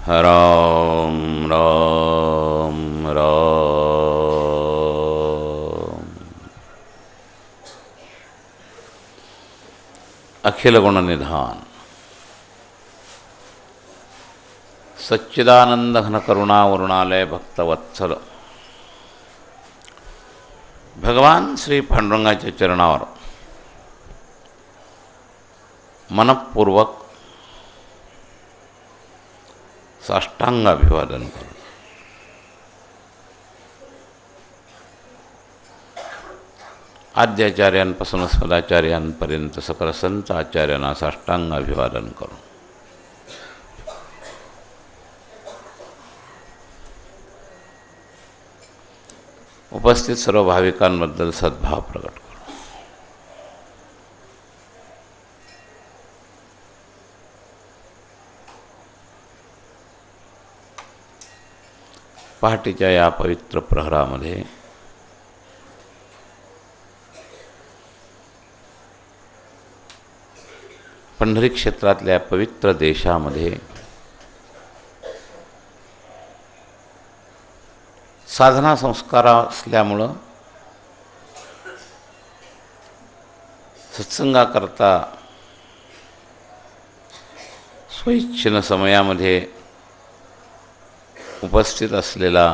राम राम राम। अखिल गुणनिधान सच्चिदानंद घन करुणा वरुणालय भक्तवत्सल भगवान श्री पांडुरंगाच्या चरणावर मनपूर्वक साष्टांग अभिवादन करू। आद्याचार्यांपासून स्मदाचार्यांपर्यंत सकल संत आचार्यांना साष्टांग अभिवादन करू। उपस्थित सर्व भाविकांबद्दल सद्भाव प्रकट करू। पहाटेच्या या पवित्र प्रहरामध्ये पंढरी क्षेत्रातल्या पवित्र देशामध्ये साधना संस्कार असल्यामुळं सत्संगाकरता स्वइच्छेनं समयामध्ये उपस्थित असलेला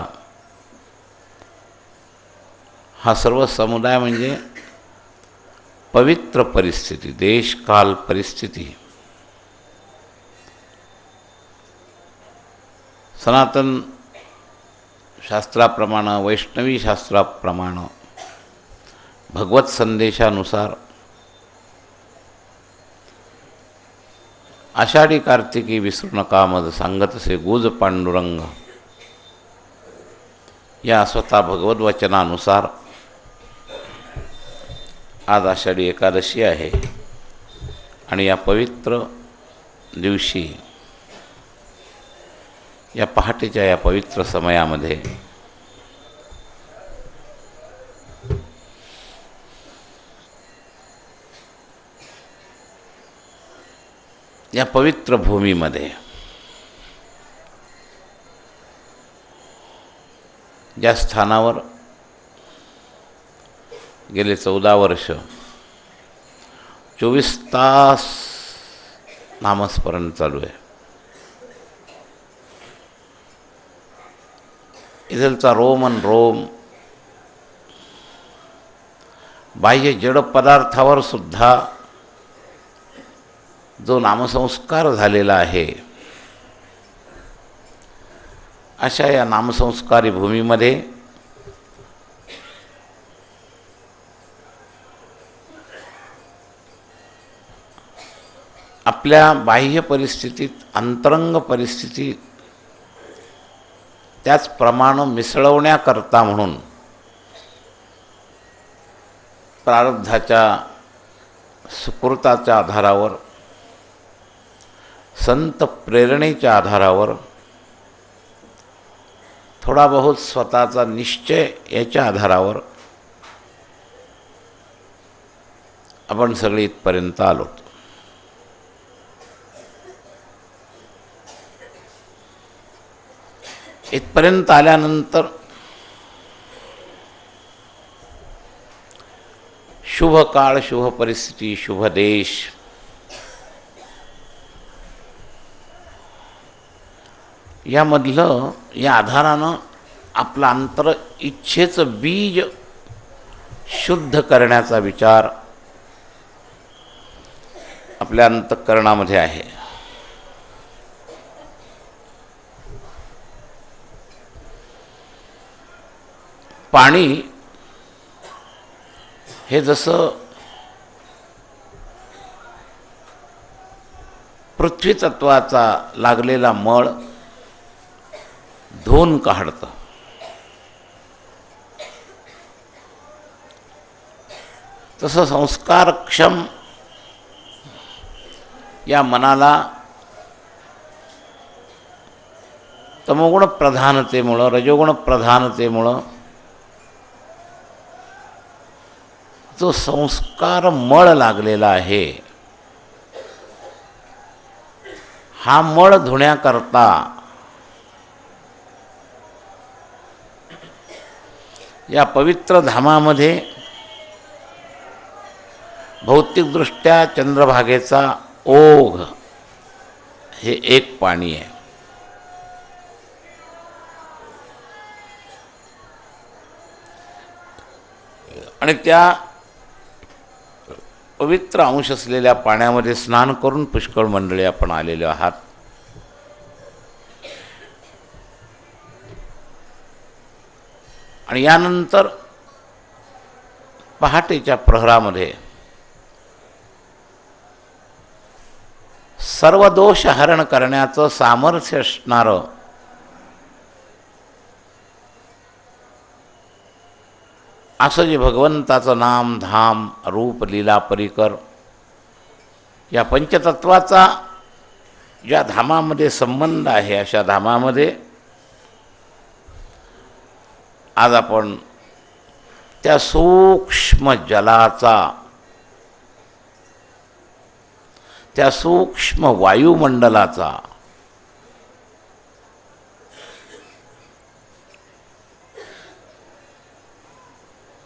हा सर्व समुदाय म्हणजे पवित्र परिस्थिती, देशकाल परिस्थिती, सनातन शास्त्राप्रमाणे, वैष्णवी शास्त्राप्रमाणे, भगवत संदेशानुसार आषाढी कार्तिकी विसरू नका मज सांगतसे गुज पांडुरंग या स्वतः भगवत वचनानुसार आज आषाढी एकादशी आहे आणि या पवित्र दिवशी या पहाटेच्या या पवित्र समयामध्ये या पवित्र भूमीमध्ये ज्या स्थानावर गेले 14 वर्ष 24 तास नामस्मरण चालू आहे, इथलचा रोम अन रोम, बाह्य जड पदार्थावर सुद्धा जो नामसंस्कार झालेला आहे, अशा या नामसंस्कारी भूमीमध्ये आपल्या बाह्य परिस्थितीत, अंतरंग परिस्थितीत त्याचप्रमाणे मिसळवण्याकरता म्हणून प्रारब्धाच्या सुकृताच्या आधारावर, संत प्रेरणेच्या आधारावर, थोडा बहुत स्वतःचा निश्चय याच्या आधारावर आपण सगळे इथपर्यंत आलो। इथपर्यंत आल्यानंतर शुभ काळ, शुभ परिस्थिती, शुभ देश, यामधलं या आधारानं आपलं अंतर इच्छेचं बीज शुद्ध करण्याचा विचार आपल्या अंतःकरणामध्ये आहे। पाणी हे जसं पृथ्वी तत्वाचा लागलेला मळ धुवून काढतं, तसं संस्कारक्षम या मनाला तमोगुण प्रधानतेमुळं, रजोगुण प्रधानतेमुळं जो संस्कार मळ लागलेला आहे, हा मळ धुण्याकरता या पवित्र धामामध्ये भौतिकदृष्ट्या चंद्रभागेचा ओघ हे एक पाणी आहे. आणि त्या पवित्र अंश असलेल्या पाण्यामध्ये स्नान करून पुष्कळ मंडळी आपण आलेलो आहात. आणि यानंतर पहाटेच्या प्रहरामध्ये सर्व दोष हरण करण्याचं सामर्थ्य असणारं असं जे भगवंताचं नाम धाम रूप लीला परिकर या पंचतत्वाचा ज्या धामामध्ये संबंध आहे, अशा धामामध्ये आज आपण त्या सूक्ष्म जलाचा, त्या सूक्ष्म वायुमंडलाचा,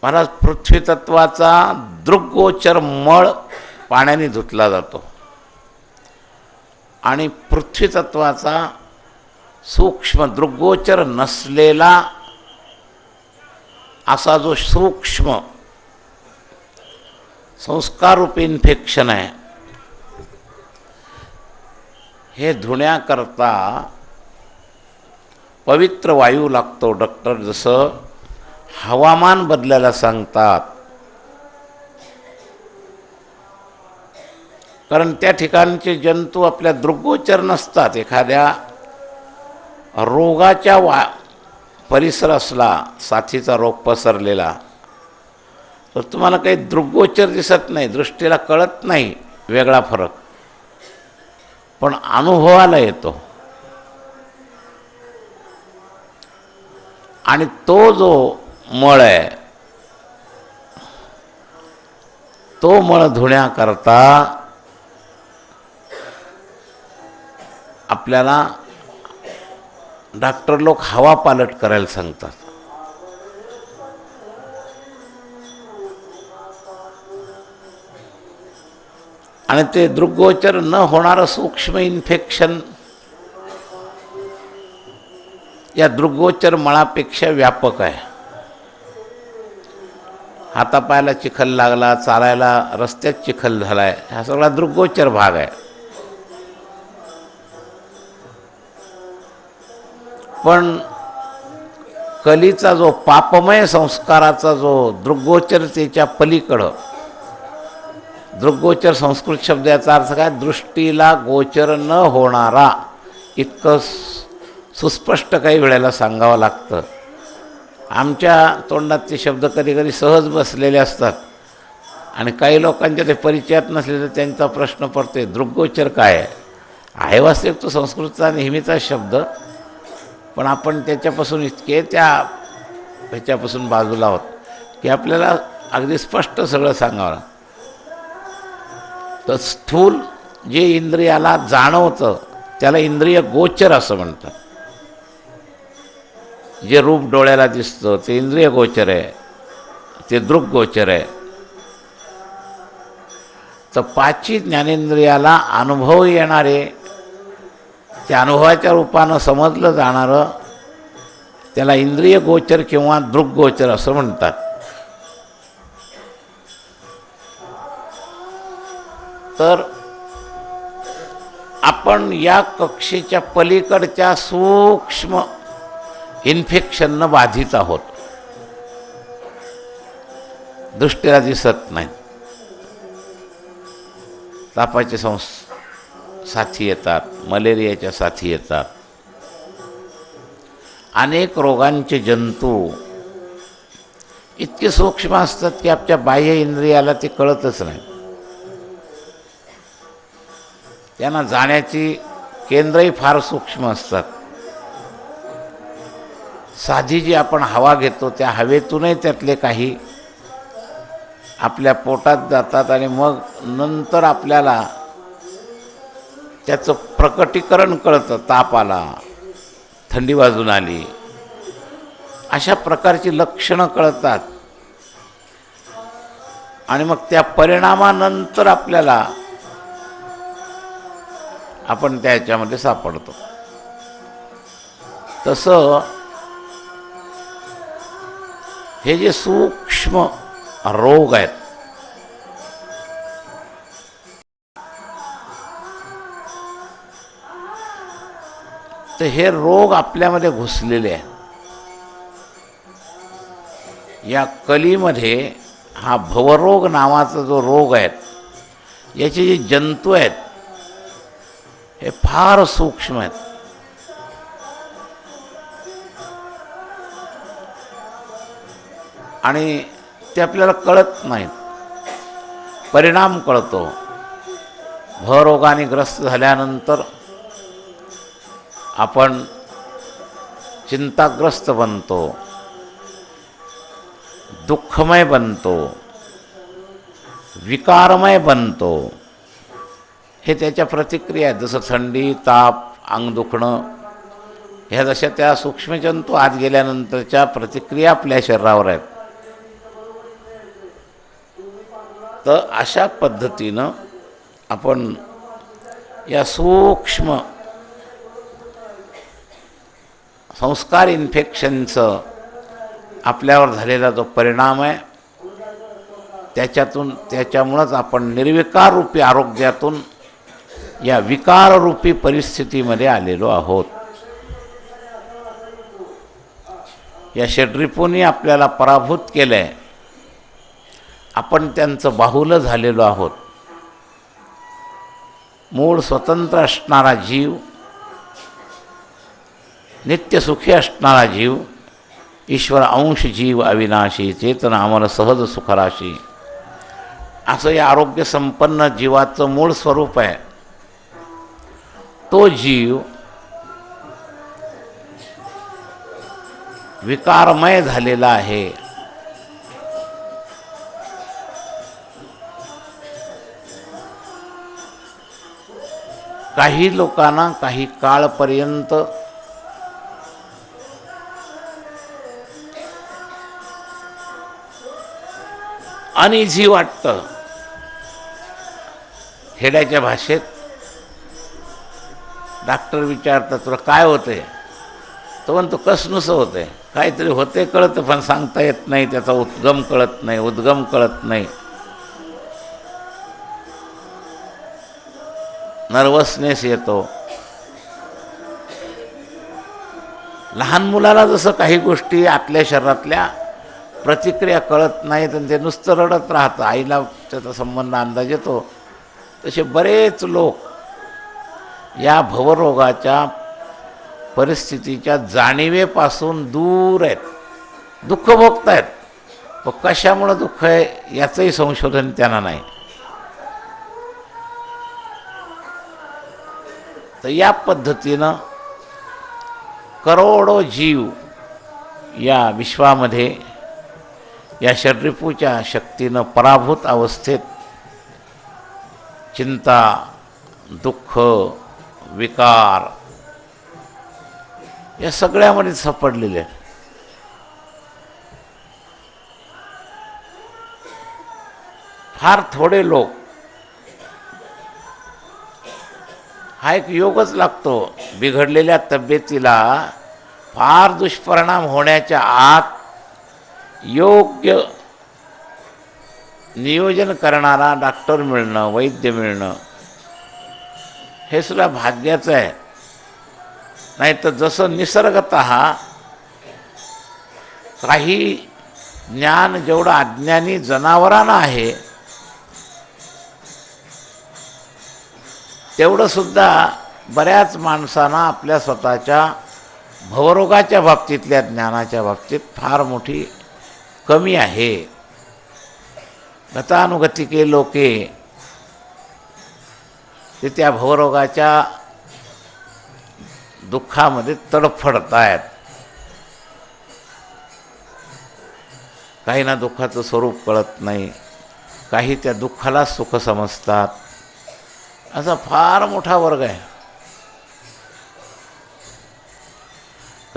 महाराज पृथ्वी तत्वाचा दृग्गोचर मळ पाण्याने धुतला जातो आणि पृथ्वी तत्वाचा सूक्ष्म दृग्गोचर नसलेला असा जो सूक्ष्म संस्काररूपी इन्फेक्शन आहे, हे धुण्याकरता पवित्र वायू लागतो. डॉक्टर जसं हवामान बदलायला सांगतात, कारण त्या ठिकाणचे जंतू आपल्या दृग्गोचर नसतात. एखाद्या रोगाच्या परिसर असला, साथीचा रोग पसरलेला, तर तुम्हाला काही दृग्गोचर दिसत नाही, दृष्टीला कळत नाही वेगळा फरक, पण अनुभवाला येतो. आणि तो जो मळ आहे, तो मळ धुण्याकरता आपल्याला डॉक्टर लोक हवा पालट करायला सांगतात. आणि ते दृग्गोचर न होणारं सूक्ष्म इन्फेक्शन या दृग्गोचर मळापेक्षा व्यापक आहे. हातापायाला चिखल लागला, चालायला रस्त्यात चिखल झालाय, हा सगळा दृग्गोचर भाग आहे. पण कलीचा जो पापमय संस्काराचा जो दृग्गोचरतेच्या पलीकडं, दृग्गोचर संस्कृत शब्द याचा अर्थ काय, दृष्टीला गोचर न होणारा, इतकं सुस्पष्ट काही वेळेला सांगावं लागतं. आमच्या तोंडात ते शब्द कधी कधी सहज बसलेले असतात आणि काही लोकांच्या ते परिचयात नसले तर त्यांचा प्रश्न पडतो, दृग्गोचर काय आहे. वास्तविक तो संस्कृतचा नेहमीचा शब्द, पण आपण त्याच्यापासून इतके ह्याच्यापासून बाजूला आहोत की आपल्याला अगदी स्पष्ट सगळं सांगावं. तर स्थूल जे इंद्रियाला जाणवतं त्याला इंद्रिय गोचर असं म्हणतात. जे रूप डोळ्याला दिसतं ते इंद्रिय गोचर आहे, ते दृग्गोचर आहे. तर पाची ज्ञानेंद्रियाला अनुभव येणारे, त्या अनुभवाच्या रूपानं समजलं जाणारं, त्याला इंद्रिय गोचर किंवा दृग्गोचर असं म्हणतात. तर आपण या कक्षेच्या पलीकडच्या सूक्ष्म इन्फेक्शननं बाधित आहोत. दृष्टीला दिसत नाही. तापाचे साथी येतात, मलेरियाच्या साथी येतात, अनेक रोगांचे जंतू इतके सूक्ष्म असतात की आपल्या बाह्य इंद्रियाला ते कळतच नाही. त्यांना जाण्याची केंद्रही फार सूक्ष्म असतात. साधी जी आपण हवा घेतो त्या हवेतूनही त्यातले काही आपल्या पोटात जातात आणि मग नंतर आपल्याला त्याचं प्रकटीकरण कळतं. ताप आला, थंडी वाजून आली, अशा प्रकारची लक्षणं कळतात आणि मग त्या परिणामानंतर आपल्याला आपण त्याच्यामध्ये सापडतो. तसं हे जे सूक्ष्म रोग आहेत, तर हे रोग आपल्यामध्ये घुसलेले आहेत. या कलीमध्ये हा भवरोग नावाचा जो रोग आहे, याचे जे जंतू आहेत हे फार सूक्ष्म आहेत. आणि ते आपल्याला कळत नाहीत. परिणाम कळतो. भवरोगाने ग्रस्त झाल्यानंतर आपण चिंताग्रस्त बनतो, दुःखमय बनतो, विकारमय बनतो. हे त्याच्या प्रतिक्रिया आहेत. जसं थंडी, ताप, अंग दुखणं, ह्या जशा त्या सूक्ष्मजंतू आत गेल्यानंतरच्या प्रतिक्रिया आपल्या शरीरावर आहेत. तर अशा पद्धतीनं आपण या सूक्ष्म संस्कार इन्फेक्शनचं आपल्यावर झालेला जो परिणाम आहे, त्याच्यामुळंच आपण निर्विकार रूपी आरोग्यातून या विकाररूपी परिस्थितीमध्ये आलेलो आहोत. या षड्रिपूंनी आपल्याला पराभूत केलं आहे. आपण त्यांचं बाहुलं झालेलो आहोत. मूळ स्वतंत्र असणारा जीव, नित्यसुखी असणारा जीव, ईश्वर अंश जीव अविनाशी, चेतन अमर सहज सुखराशी, असं या आरोग्यसंपन्न जीवाचं मूळ स्वरूप आहे. तो जीव विकारमय झालेला आहे. काही लोकांना काही काळपर्यंत अनइझी वाटतं. खेड्याच्या भाषेत डॉक्टर विचारतात, तुला काय होतंय? तो म्हणतो कसनुसं होतंय, काहीतरी होते कळतं पण सांगता येत नाही, त्याचा उद्गम कळत नाही, उद्गम कळत नाही. नर्वसनेस येतो. लहान मुलाला जसं काही गोष्टी आतल्या शरीरातल्या प्रतिक्रिया कळत नाहीत आणि ते नुसतं रडत राहतं, आईला त्याचा संबंध अंदाज येतो, तसे बरेच लोक या भवरोगाच्या परिस्थितीच्या जाणीवेपासून दूर आहेत, दुःख भोगत आहेत. पण कशामुळं दुःख आहे याचंही संशोधन त्यांना नाही. तर या पद्धतीनं करोडो जीव या विश्वामध्ये या षड्रिपूच्या शक्तीनं पराभूत अवस्थेत चिंता, दुःख, विकार या सगळ्यामध्ये सापडलेले आहेत. फार थोडे लोक, हा एक योगच लागतो. बिघडलेल्या तब्येतीला फार दुष्परिणाम होण्याच्या आत योग्य नियोजन करणारा डॉक्टर मिळणं, वैद्य मिळणं हे सुद्धा भाग्याचं आहे. नाही तर जसं निसर्गतः काही ज्ञान जेवढं अज्ञानी जनावरांना आहे, तेवढंसुद्धा बऱ्याच माणसांना आपल्या स्वतःच्या भवरोगाच्या बाबतीतल्या ज्ञानाच्या बाबतीत फार मोठी कमी आहे. गतानुगतिके लोके, ते त्या भवरोगाच्या दुःखामध्ये तडफडत आहेत. काहींना दुःखाचं स्वरूप कळत नाही, काही त्या दुःखाला सुख समजतात. असा फार मोठा वर्ग आहे.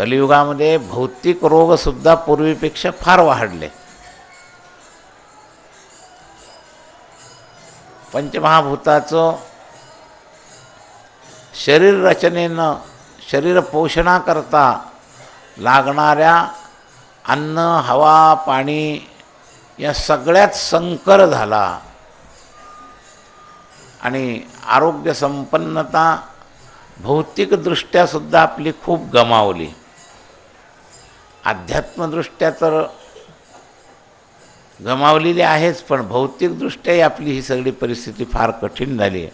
कलियुगामध्ये भौतिक रोगसुद्धा पूर्वीपेक्षा फार वाढले. पंचमहाभूताचं शरीर रचनेनं शरीर पोषणाकरता लागणाऱ्या अन्न, हवा, पाणी या सगळ्यात संकर झाला आणि आरोग्य संपन्नता भौतिकदृष्ट्यासुद्धा आपली खूप गमावली. अध्यात्मदृष्ट्या तर गमावलेली आहेच, पण भौतिकदृष्ट्याही आपली ही सगळी परिस्थिती फार कठीण झाली आहे.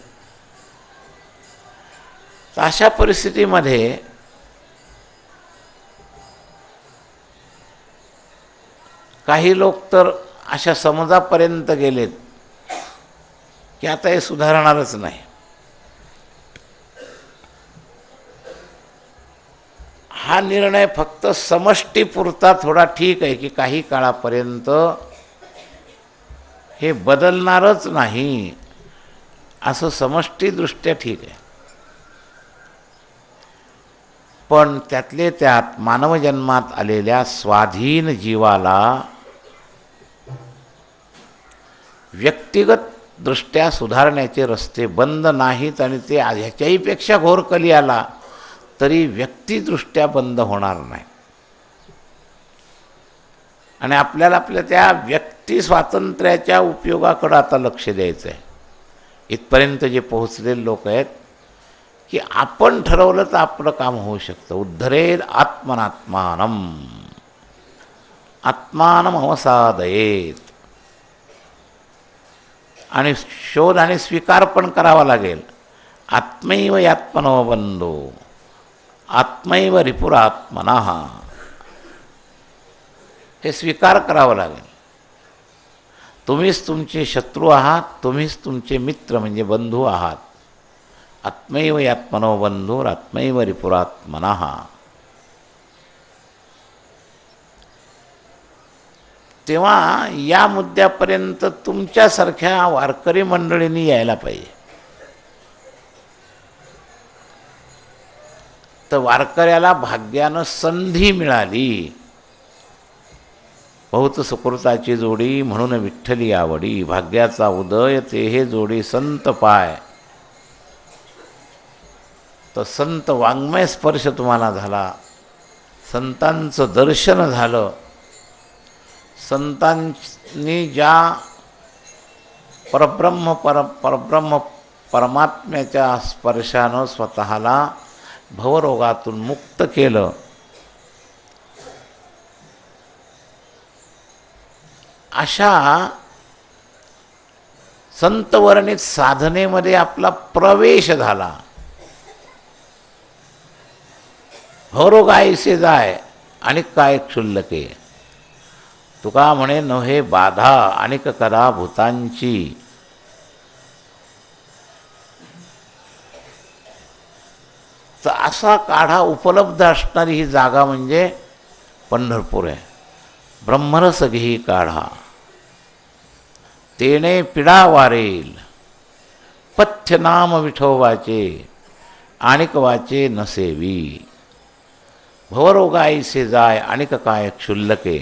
तर अशा परिस्थितीमध्ये काही लोक तर अशा समजापर्यंत गेलेत की आता हे सुधारणारच नाही. हा निर्णय फक्त समष्टीपुरता थोडा ठीक आहे की काही काळापर्यंत हे बदलणारच नाही, असं समष्टीदृष्ट्या ठीक आहे. पण त्यातले त्यात मानवजन्मात आलेल्या स्वाधीन जीवाला व्यक्तिगत दृष्ट्या सुधारण्याचे रस्ते बंद नाहीत आणि ते ह्याच्याही पेक्षा घोर कली आला तरी व्यक्तिदृष्ट्या बंद होणार नाही. आणि आपल्याला आपल्या त्या व्यक्ती स्वातंत्र्याच्या उपयोगाकडे आता लक्ष द्यायचं आहे. इथपर्यंत जे पोहोचलेले लोक आहेत की आपण ठरवलं तर आपलं काम होऊ शकतं. उद्धरेद आत्मनात्मानम आत्मानम अवसादयेत. आणि शोध आणि स्वीकार पण करावा लागेल. आत्मैव यात्मनो बंधो आत्मैव रिपुरात्मनः. हे स्वीकार करावं लागेल. तुम्हीच तुमचे शत्रू आहात, तुम्हीच तुमचे मित्र म्हणजे बंधू आहात. आत्मैव यात्मनो बंधुर आत्मैव रिपुरात्मनः. तेव्हा या मुद्द्यापर्यंत तुमच्यासारख्या वारकरी मंडळींनी यायला पाहिजे. तर वारकऱ्याला भाग्यानं संधी मिळाली. बहुत सुकृताची जोडी म्हणून विठ्ठली आवडी. भाग्याचा उदय ते हे जोडी संत पाय. तर संत वाङ्मय स्पर्श तुम्हाला झाला, संतांचं दर्शन झालं. संतांनी ज्या परब्रह्म परमात्म्याच्या स्पर्शानं स्वतःला भवरोगातून मुक्त केलं. अशा संतवर्णित साधनेमध्ये आपला प्रवेश झाला. भवरोगायसे जाय आणि काय क्षुल्लके. तुका म्हणे नव्हे बाधा अनेक कदा भूतांची. तर असा काढा उपलब्ध असणारी ही जागा म्हणजे पंढरपूर आहे. ब्रह्मरस घेई काढा तेने पिडा वारेल. पथ्य नाम विठोबाचे आणिक वाचे नसेवी. भवरोगाईसे जाय आणिक काय क्षुल्लके.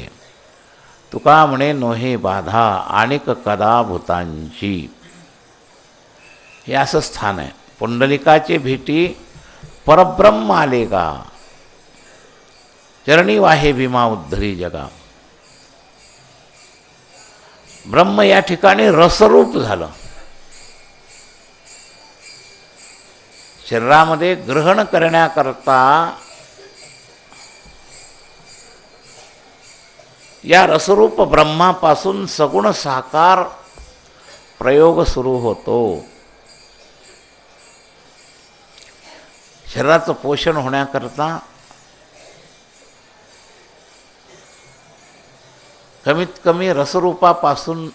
तुका म्हणे नोहे बाधा आणिक कदा भूतांची. हे असं स्थान आहे. पुंडलिकाचे भेटी परब्रह्म आले का. चरणी वाहे भीमा उद्धरी जगा. ब्रह्म या ठिकाणी रसरूप झालं. शरीरामध्ये ग्रहण करण्याकरता या रसरूप ब्रह्मापासून सगुण साकार प्रयोग सुरू होतो. शरीराचं पोषण होण्याकरता कमीत कमी रसरूपापासून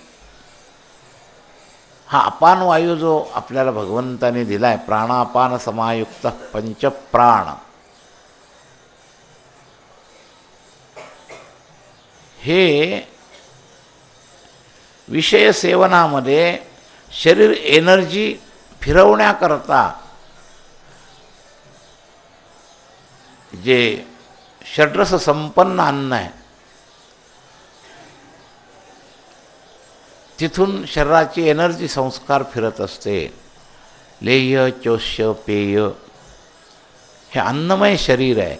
हा अपान वायू जो आपल्याला भगवंताने दिला आहे, प्राणापान समायुक्त पंचप्राण, हे विषय सेवनामध्ये शरीर एनर्जी फिरवण्याकरता जे षड्रस संपन्न अन्न आहे. तिथून शरीराची एनर्जी संस्कार फिरत असते. लेह्य चोष्य पेय हे अन्नमय शरीर आहे.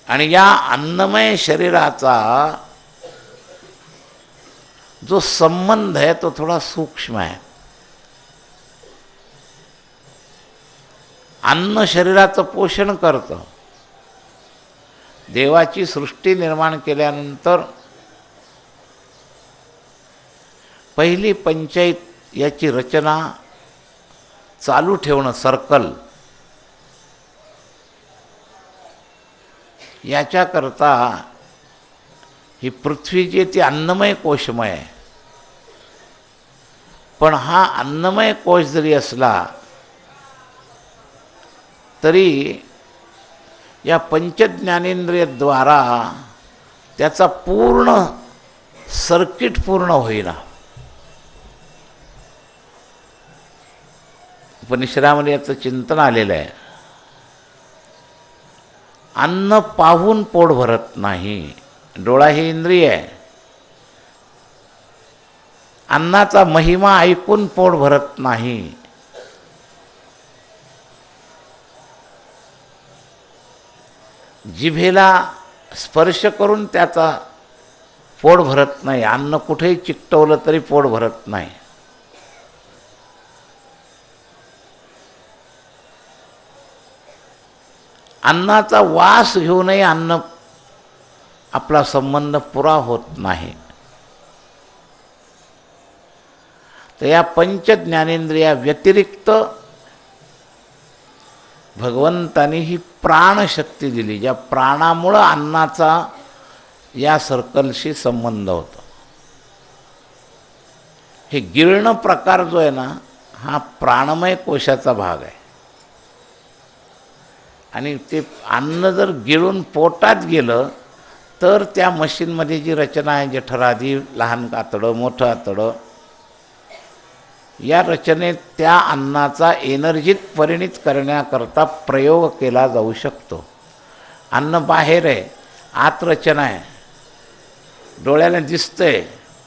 आणि या अन्नमय शरीराचा जो संबंध आहे तो थोडा सूक्ष्म आहे. अन्न शरीराचं पोषण करतं. देवाची सृष्टी निर्माण केल्यानंतर पहिली पंचायत याची रचना चालू ठेवणं, सर्कल, याच्याकरता ही पृथ्वी जी ती अन्नमय कोशमय आहे. पण हा अन्नमय कोश जरी असला तरी या पंचज्ञानेंद्रियद्वारा त्याचा पूर्ण सर्किट पूर्ण होईना. उपनिषदामध्ये याचं चिंतन आलेलं आहे. अन्न पाहून पोट भरत नाही. डोळा ही इंद्रिय आहे. अन्नाचा महिमा ऐकून पोट भरत नाही. जिभेला स्पर्श करून त्याचा पोट भरत नाही. अन्न कुठेही चिकटवलं तरी पोट भरत नाही. अन्नाचा वास घेऊनही अन्न आपला संबंध पुरा होत नाही. तर या पंचज्ञानेंद्रिया व्यतिरिक्त भगवंतानी ही प्राणशक्ती दिली, ज्या प्राणामुळं अन्नाचा या सर्कलशी संबंध होतो. हे गिळणं प्रकार जो आहे ना, हा प्राणमय कोशाचा भाग आहे. आणि ते अन्न जर गिळून पोटात गेलं तर त्या मशीनमध्ये जी रचना आहे, जठरादी, लहान आतडं, मोठं आतडं, या रचनेत त्या अन्नाचा एनर्जीत परिणित करण्याकरता प्रयोग केला जाऊ शकतो. अन्न बाहेर आहे, आत रचना आहे, डोळ्याने दिसतंय,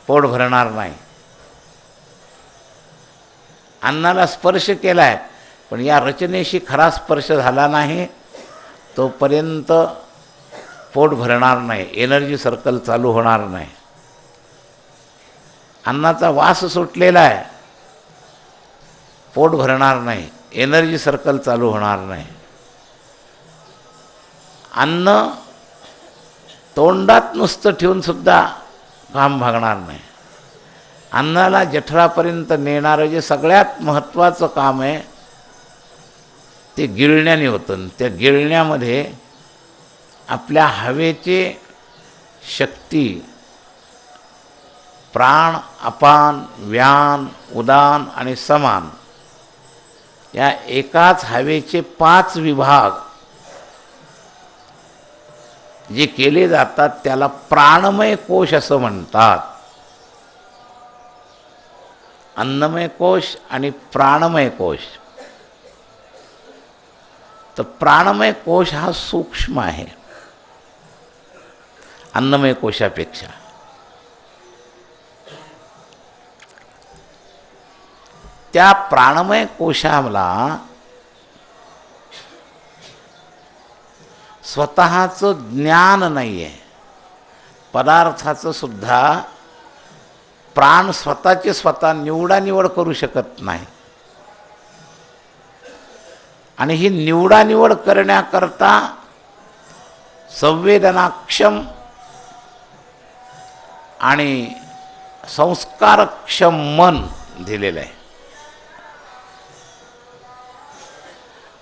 पोट भरणार नाही. अन्नाला स्पर्श केला आहे पण या रचनेशी खरा स्पर्श झाला नाही तोपर्यंत पोट भरणार नाही, एनर्जी सर्कल चालू होणार नाही. अन्नाचा वास सुटलेला आहे, पोट भरणार नाही, एनर्जी सर्कल चालू होणार नाही. अन्न तोंडात नुसतं ठेवून सुद्धा काम भागणार नाही. अन्नाला जठरापर्यंत नेणारं जे सगळ्यात महत्त्वाचं काम आहे ते गिळण्याने होतं. त्या गिळण्यामध्ये आपल्या हवेचे शक्ती, प्राण, अपान, व्यान, उदान आणि समान, या एकाच हवेचे 5 विभाग जे केले जातात त्याला प्राणमय कोश असं म्हणतात. अन्नमय कोश आणि प्राणमय कोश. तर प्राणमय कोश हा सूक्ष्म आहे अन्नमय कोशापेक्षा. त्या प्राणमय कोशाला स्वतःचं ज्ञान नाही आहे. पदार्थाचं सुद्धा प्राण स्वतःचे स्वतः निवडानिवड करू शकत नाही. आणि ही निवडानिवड करण्याकरता संवेदनाक्षम आणि संस्कारक्षम मन दिलेलं आहे.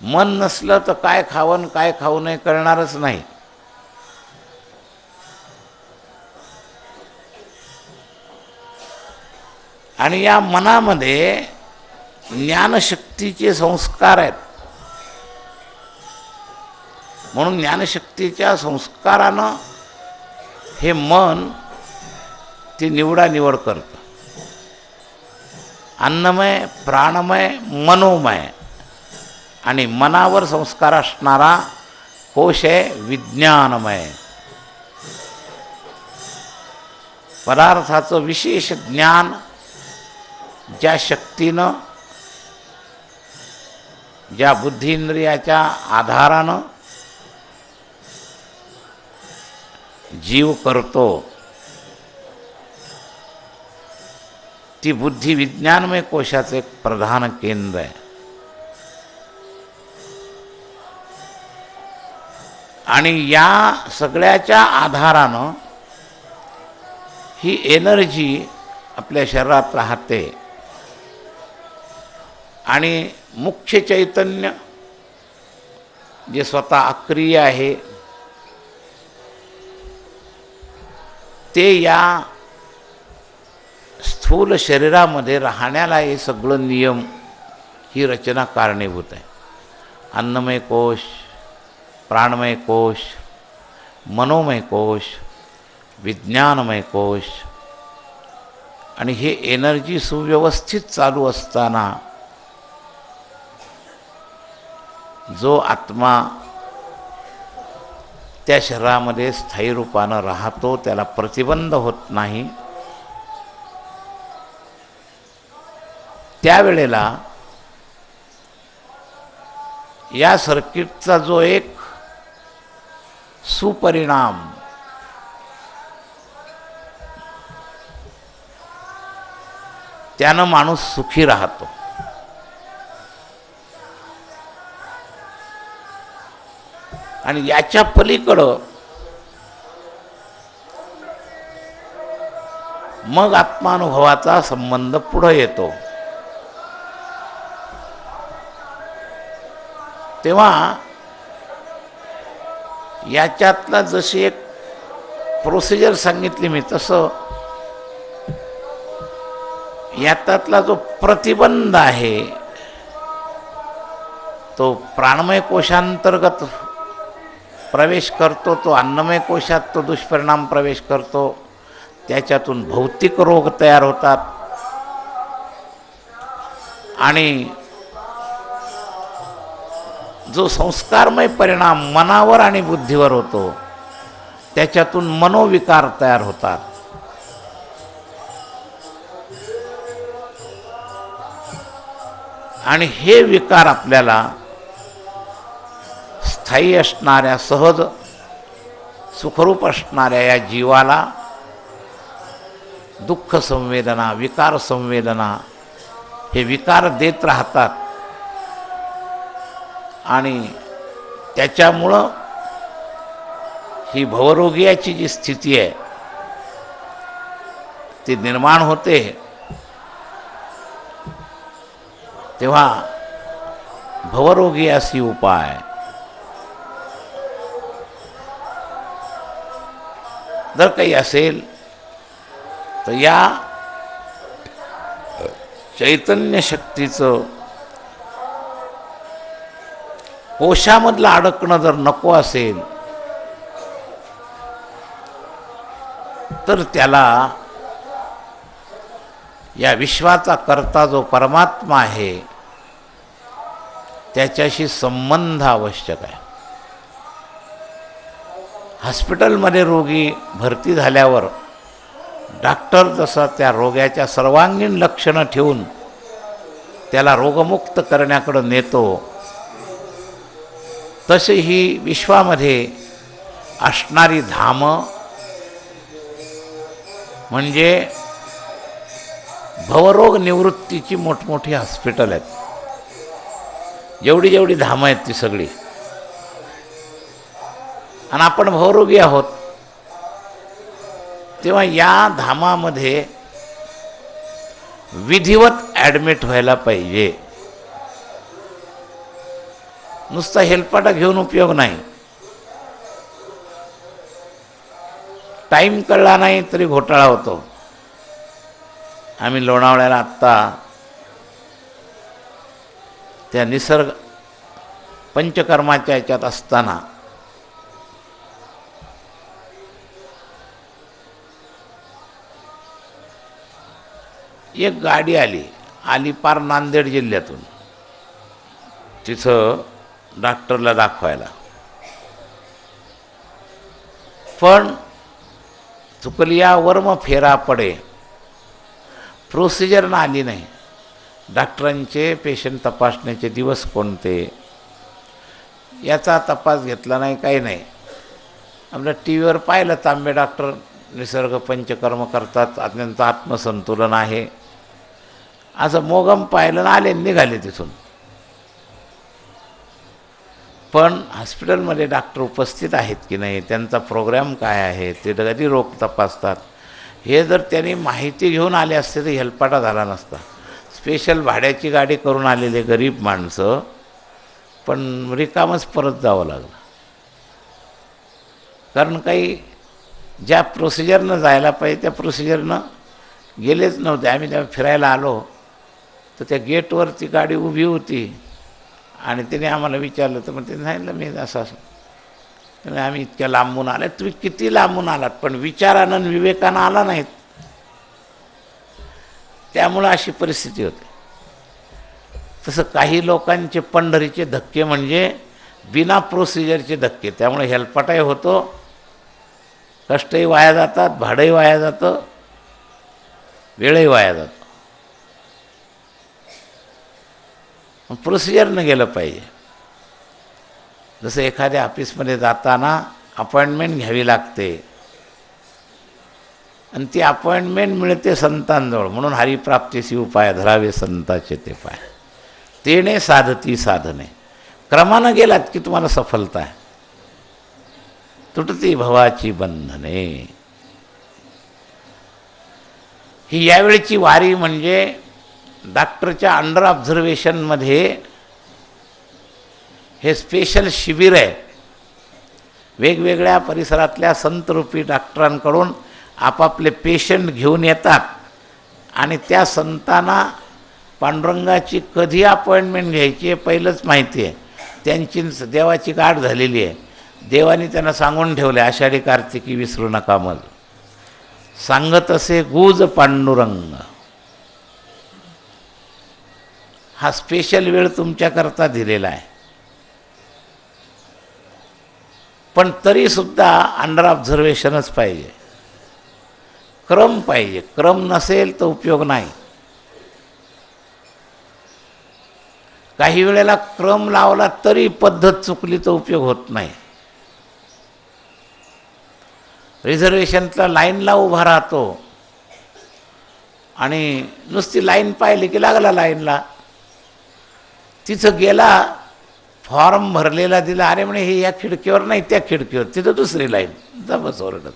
मन नसलं तर काय खावं काय खाऊ नये कळणारच नाही. आणि या मनामध्ये ज्ञानशक्तीचे संस्कार आहेत. म्हणून ज्ञानशक्तीच्या संस्कारानं हे मन ती निवडानिवड करतं. अन्नमय, प्राणमय, मनोमय आणि मनावर संस्कार असणारा कोश आहे विज्ञानमय. पदार्थाचं विशेष ज्ञान ज्या शक्तीनं, ज्या बुद्धींद्रियाच्या आधारानं जीव करतो, ती बुद्धी विज्ञानमय कोशाचं एक प्रधान केंद्र आहे. आणि या सगळ्याच्या आधारानं ही एनर्जी आपल्या शरीरात राहते. आणि मुख्य चैतन्य जे स्वतः अक्रिय आहे ते या स्थूल शरीरामध्ये राहण्याला हे सगळं नियम, ही रचना कारणीभूत आहे. अन्नमय कोश, प्राणमय कोश, मनोमय कोश, विज्ञानमय कोश. आणि हे एनर्जी सुव्यवस्थित चालू असताना जो आत्मा त्या शरीरामध्ये स्थायी रूपानं राहतो, त्याला प्रतिबंध होत नाही, त्यावेळेला या सर्किटचा जो एक सुपरिणाम त्यानं माणूस सुखी राहतो. आणि याच्या पलीकडं मग आत्मानुभवाचा संबंध पुढे येतो. तेव्हा याच्यातला जशी एक प्रोसिजर सांगितली मी, तसं याच्यातला जो प्रतिबंध आहे तो प्राणमय कोशांतर्गत प्रवेश करतो, तो अन्नमय कोशात तो दुष्परिणाम प्रवेश करतो, त्याच्यातून भौतिक रोग तयार होतात. आणि जो संस्कारमय परिणाम मनावर आणि बुद्धीवर होतो त्याच्यातून मनोविकार तयार होतात. आणि हे विकार आपल्याला स्थायी असणाऱ्या, सहज सुखरूप असणाऱ्या या जीवाला दुःख संवेदना, विकार संवेदना हे विकार देत राहतात. आणि त्याच्यामुळं ही भवरोगियाची जी स्थिती आहे ती निर्माण होते. तेव्हा भवरोगियासी उपाय, जर काही असेल तर या चैतन्य शक्तीचं कोशामधलं अडकणं जर नको असेल तर त्याला या विश्वाचा कर्ता जो परमात्मा आहे त्याच्याशी संबंध आवश्यक आहे. हॉस्पिटलमध्ये रोगी भरती झाल्यावर डॉक्टर जसं त्या रोग्याच्या सर्वांगीण लक्षणं ठेवून त्याला रोगमुक्त करण्याकडे नेतो, तसे ही विश्वामध्ये असणारी धामं म्हणजे भवरोग निवृत्तीची मोठमोठी हॉस्पिटल आहेत. जेवढी जेवढी धामं आहेत ती सगळी. आणि आपण भवरोगी आहोत, तेव्हा या धामामध्ये विधिवत ॲडमिट व्हायला पाहिजे. नुसता हेलपाटा घेऊन उपयोग नाही. टाईम कळला नाही तरी घोटाळा होतो. आम्ही लोणावळ्याला आत्ता त्या निसर्ग पंचकर्माच्या याच्यात असताना एक गाडी आली पार नांदेड जिल्ह्यातून. तिथं डॉक्टरला दाखवायला. पण चुकलिया वर्म फेरा पडे, प्रोसिजर ना आली नाही. डॉक्टरांचे पेशंट तपासण्याचे दिवस कोणते याचा तपास घेतला नाही, काही नाही. आपल्या टी व्हीवर पाहिलं तांबे डॉक्टर निसर्ग पंचकर्म करतात, अत्यंत आत्मसंतुलन आहे असं मोगम पाहिलं ना आले, निघाले तिथून. पण हॉस्पिटलमध्ये डॉक्टर उपस्थित आहेत की नाही, त्यांचा प्रोग्राम काय आहे, ते कधी रोग तपासतात, हे जर त्यांनी माहिती घेऊन आले असते तर हेलपाटा झाला नसता. स्पेशल भाड्याची गाडी करून आलेले गरीब माणसं, पण रिकामच परत जावं लागलं. कारण काही ज्या प्रोसिजरनं जायला पाहिजे त्या प्रोसिजरनं गेलेच नव्हते. आम्ही जेव्हा फिरायला आलो तर त्या गेटवर ती गाडी उभी होती आणि त्याने आम्हाला विचारलं, तर मग त्यांनी सांगितलं मी असं असं. आम्ही इतक्या लांबून आले. तुम्ही किती लांबून आलात, पण विचारानं आणि विवेकानं आला नाहीत, त्यामुळं अशी परिस्थिती होते. तसं काही लोकांचे पंढरीचे धक्के म्हणजे बिना प्रोसिजरचे धक्के, त्यामुळे हेलपाटाही होतो, कष्टही वाया जातात, भाडंही वाया जातं, वेळही वाया जातो. प्रोसिजरनं गेलं पाहिजे. जसं एखाद्या ऑफिसमध्ये जाताना अपॉइंटमेंट घ्यावी लागते आणि ती अपॉइंटमेंट मिळते संतांजवळ, म्हणून हरिप्राप्तीसी उपाय धरावे संताचे ते पाय, तेने साधती साधने. क्रमानं गेलात की तुम्हाला सफलता आहे. तुटती भवाची बंधने. ही यावेळची वारी म्हणजे डॉक्टरच्या अंडर ऑब्झर्वेशनमध्ये हे स्पेशल शिबिर आहे. वेगवेगळ्या परिसरातल्या संतरूपी डॉक्टरांकडून आपापले पेशंट घेऊन येतात आणि त्या संतांना पांडुरंगाची कधी अपॉइंटमेंट घ्यायची आहे पहिलंच माहिती आहे. त्यांची देवाची गाठ झालेली आहे. देवाने त्यांना सांगून ठेवले, आषाढी कार्तिकी विसरू नका मल, सांगत असे गुज पांडुरंग. हा स्पेशल वेळ तुमच्याकरता दिलेला आहे. पण तरीसुद्धा अंडर ऑब्झर्वेशनच पाहिजे, क्रम पाहिजे. क्रम नसेल तर उपयोग नाही. काही वेळेला क्रम लावला तरी पद्धत चुकली तर उपयोग होत नाही. रिझर्वेशनला लाईनला उभा राहतो आणि नुसती लाईन पाहिली की लागला लाईनला. तिथं गेला, फॉर्म भरलेला दिला, अरे म्हणे हे या खिडकीवर नाही त्या खिडकीवर, तिथं दुसरी लाईन, जा बस ओरडत.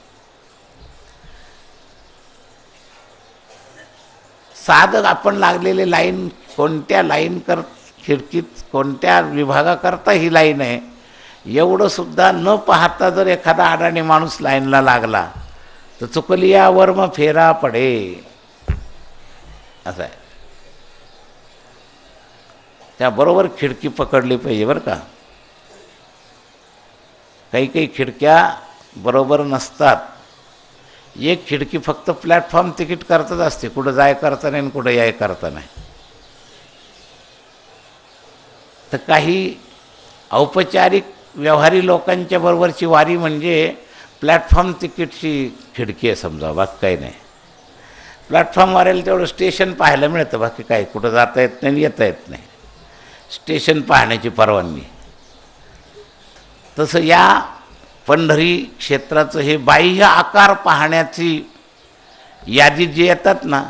साधं आपण लागलेले लाईन कोणत्या लाईन खिडकीत कोणत्या विभागाकरता ही लाईन आहे एवढं सुद्धा न पाहता जर एखादा अडाणी माणूस लाईनला लागला तर चुकलिया वर्म फेरा पडे, असं आहे. त्याबरोबर खिडकी पकडली पाहिजे बरं का. काही काही खिडक्या बरोबर नसतात. एक खिडकी फक्त प्लॅटफॉर्म तिकीट करताच असते, कुठं जाय करता नाही आणि कुठं याय करता नाही. तर काही औपचारिक व्यवहारी लोकांच्या बरोबरची वारी म्हणजे प्लॅटफॉर्म तिकीटची खिडकी आहे समजा, बाकी काही नाही. प्लॅटफॉर्मवाल्याला तेवढं स्टेशन पाहायला मिळतं, बाकी काही कुठं जाता येत नाही, येता येत नाही. स्टेशन पाहण्याची परवानगी. तसं या पंढरी क्षेत्राचं हे बाह्य आकार पाहण्याची यादी जे येतात ना,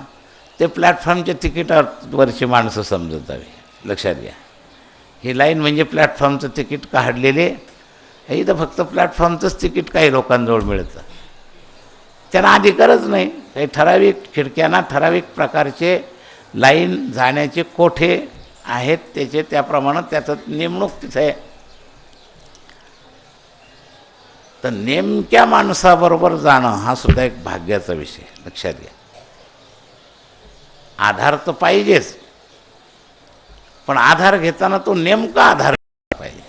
ते प्लॅटफॉर्मच्या तिकीटावरची माणसं समजत जावी. लक्षात घ्या, ही लाईन म्हणजे प्लॅटफॉर्मचं तिकीट काढलेले, हे इथं फक्त प्लॅटफॉर्मचंच तिकीट काही लोकांजवळ मिळतं. त्यांना अधिकारच नाही. काही ठराविक खिडक्यांना ठराविक प्रकारचे लाईन जाण्याचे कोठे आहेत, त्याचे त्याप्रमाणे त्याचं नेमणूक तिथं आहे. तर नेमक्या माणसाबरोबर जाणं हा सुद्धा एक भाग्याचा विषय. लक्षात घ्या, आधार तर पाहिजेच, पण आधार घेताना तो नेमका आधार पाहिजे,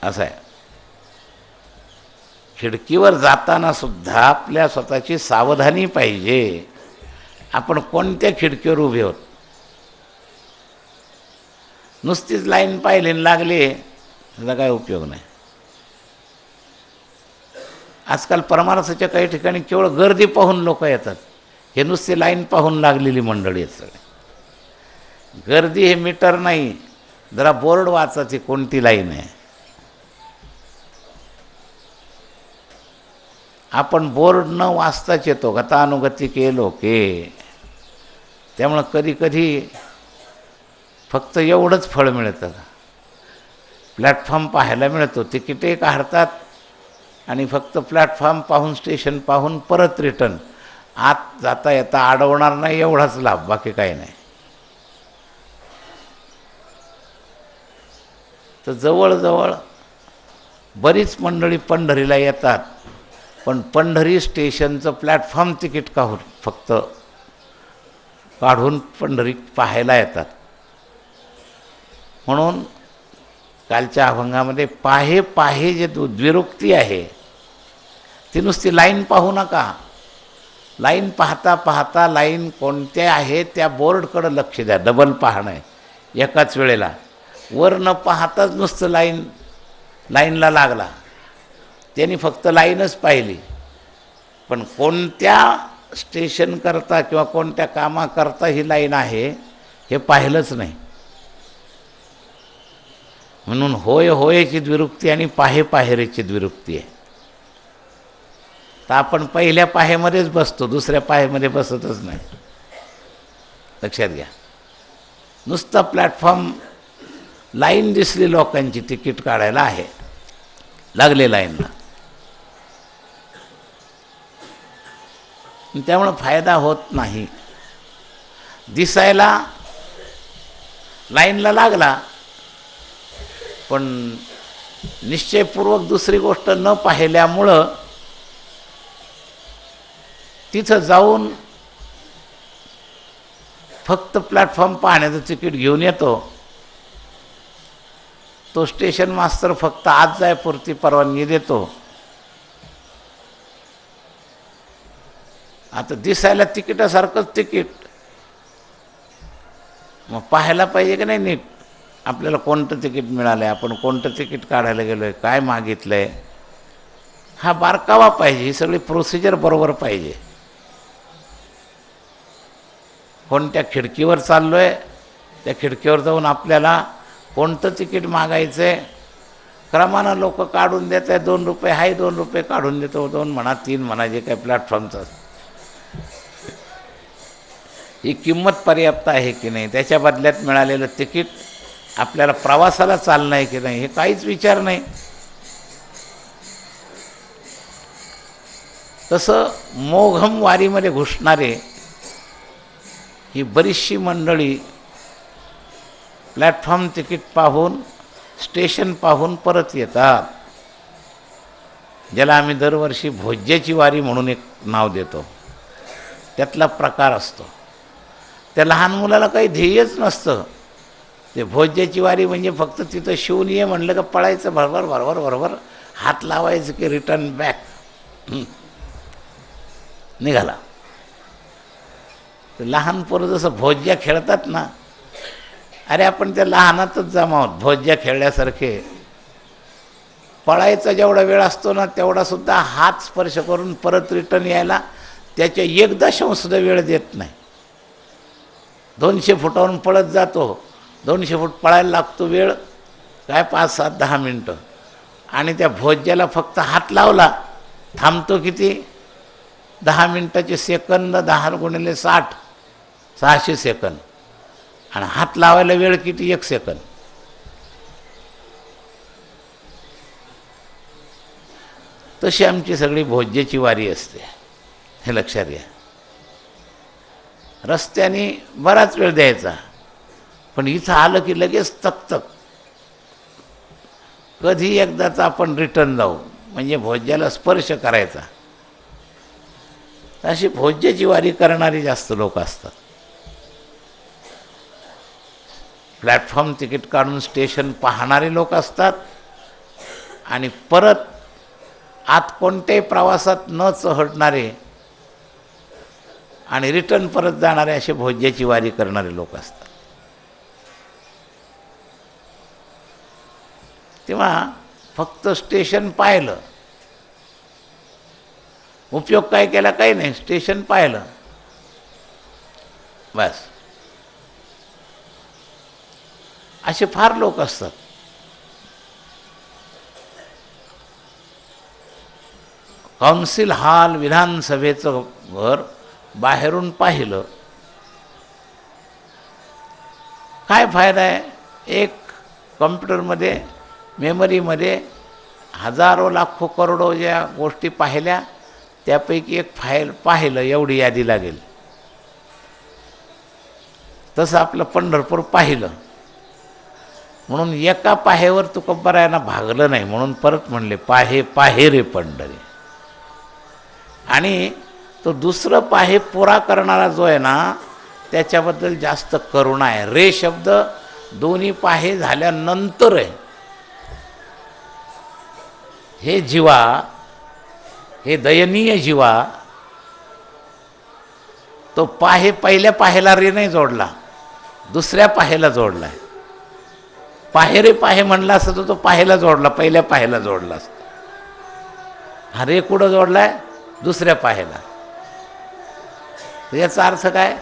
असं आहे. खिडकीवर जाताना सुद्धा आपल्या स्वतःची सावधानी पाहिजे. आपण कोणत्या खिडकीवर उभे आहोत. नुसतीच लाईन पाहिली आणि लागली त्याचा काय उपयोग नाही. आजकाल परमार्थाच्या काही ठिकाणी केवळ गर्दी पाहून लोक येतात. हे नुसती लाईन पाहून लागलेली मंडळी आहेत सगळे. गर्दी हे मीटर नाही, जरा बोर्ड वाचायची कोणती लाईन आहे. आपण बोर्ड न वाचताच येतो, गतानुगती केलो के. त्यामुळं कधी कधी फक्त एवढंच फळ मिळतं. प्लॅटफॉर्म पाहायला मिळतो, तिकीटे काढतात आणि फक्त प्लॅटफॉर्म पाहून स्टेशन पाहून परत रिटर्न. आत जाता येता अडवणार नाही एवढाच लाभ, बाकी काही नाही. तर जवळजवळ बरीच मंडळी पंढरीला येतात, पण पंढरी स्टेशनचं प्लॅटफॉर्म तिकीट फक्त काढून पंढरी पाहायला येतात. म्हणून कालच्या अभंगामध्ये पाहे पाहे जे द्विरुक्ती आहे ती नुसती लाईन पाहू नका. लाईन पाहता पाहता लाईन कोणत्या आहे त्या बोर्डकडं लक्ष द्या. डबल पाहणं आहे एकाच वेळेला. वर न पाहताच नुसतं लाईनला लागला, त्यांनी फक्त लाईनच पाहिली, पण कोणत्या स्टेशन करता किंवा कोणत्या कामाकरता ही लाईन आहे हे पाहिलंच नाही. म्हणून होय होयची द्विरुक्ती आणि पाहे पाहेरेची द्विरुक्ती आहे. तर आपण पहिल्या पाहेमध्येच बसतो, दुसऱ्या पाहेमध्ये बसतच नाही. लक्षात घ्या. नुसता प्लॅटफॉर्म लाईन दिसली लोकांची तिकीट काढायला आहे, लागले लाईनला. त्यामुळं फायदा होत नाही. दिसायला लाईनला लागला, पण निश्चयपूर्वक दुसरी गोष्ट न पाहिल्यामुळं तिथं जाऊन फक्त प्लॅटफॉर्म पाहण्याचं तिकीट घेऊन येतो. तो स्टेशन मास्तर फक्त आत जायपुरती परवानगी देतो. आता दिसायला तिकिटासारखंच तिकीट, मग पाहायला पाहिजे की नाही नीट आपल्याला कोणतं तिकीट मिळालं आहे, आपण कोणतं तिकीट काढायला गेलो आहे, काय मागितलं आहे, हा बारकावा पाहिजे. ही सगळी प्रोसिजर बरोबर पाहिजे. कोणत्या खिडकीवर चाललो आहे त्या खिडकीवर जाऊन आपल्याला कोणतं तिकीट मागायचं आहे, क्रमानं लोक काढून देत आहे. 2 रुपये हाय, 2 रुपये काढून देतो, 2 म्हणा 3 म्हणा, जे काय प्लॅटफॉर्मचं. ही किंमत पर्याप्त आहे की नाही, त्याच्या बदल्यात मिळालेलं तिकीट आपल्याला प्रवासाला चालणं आहे की नाही, हे काहीच विचार नाही. तसं मोघम वारीमध्ये घुसणारे ही बरीचशी मंडळी प्लॅटफॉर्म तिकीट पाहून स्टेशन पाहून परत येतात. ज्याला आम्ही दरवर्षी भोज्याची वारी म्हणून एक नाव देतो, त्यातला प्रकार असतो. त्या लहान मुलाला काही ध्येयच नसतं. ते भोज्याची वारी म्हणजे फक्त तिथं शिवून ये म्हणलं का पळायचं भरभर भरभर भरभर, हात लावायचं की रिटर्न बॅक, निघाला. लहान पोरं जसं भोज्या खेळतात ना, अरे आपण त्या लहानातच जमा आहोत भोज्या खेळल्यासारखे. पळायचा जेवढा वेळ असतो ना तेवढासुद्धा हात स्पर्श करून परत रिटर्न यायला त्याच्या 1.0 वेळ देत नाही. 200 फुटावरून पळत जातो, 200 फूट पळायला लागतो वेळ काय 5-7-10 मिनटं, आणि त्या भोज्याला फक्त हात लावला थांबतो किती 10 मिनटाचे सेकंद, 10 × 60 600 सेकंद, आणि हात लावायला वेळ किती 1 सेकंद. तशी आमची सगळी भोज्याची वारी असते, हे लक्षात घ्या. रस्त्याने बराच वेळ द्यायचा, पण इथं आलं की लगेच तकतक. कधी एकदाच आपण रिटर्न जाऊ म्हणजे भोज्याला स्पर्श करायचा. अशी भोज्याची वारी करणारी जास्त लोक असतात. प्लॅटफॉर्म तिकीट काढून स्टेशन पाहणारे लोक असतात, आणि परत आत कोणत्याही प्रवासात न चढणारे आणि रिटर्न परत जाणारे असे भोज्याची वारी करणारे लोक असतात. तेव्हा फक्त स्टेशन पाहिलं, उपयोग काय केला काही नाही, स्टेशन पाहिलं बस. असे फार लोक असतात. काउन्सिल हॉल, विधानसभेचं घर बाहेरून पाहिलं, काय फायदा आहे? एक कॉम्प्युटरमध्ये, मेमरीमध्ये हजारो लाखो करोडो ज्या गोष्टी पाहिल्या त्यापैकी एक फाईल पाहिलं एवढी यादी लागेल. तसं आपलं पंढरपूर पाहिलं म्हणून एका पाहेवर तुकोबारायांना भागलं नाही, म्हणून परत म्हणले पाहे पाहे रे पंढरी. आणि तो दुसरं पाहे पुरा करणारा जो आहे ना त्याच्याबद्दल जास्त करुणा आहे. रे शब्द दोन्ही पाहे झाल्यानंतर आहे. हे जीवा, हे दयनीय जीवा, तो पाहे पहिल्या पाहेला रे नाही जोडला, दुसऱ्या पाहेला जोडला. पाहे रे पाहे म्हणला असतं तर तो पाहेला जोडला, पहिल्या पाहेला जोडला असता. हा रे कुठं जोडलाय? दुसऱ्या पाहेला. याचा अर्थ काय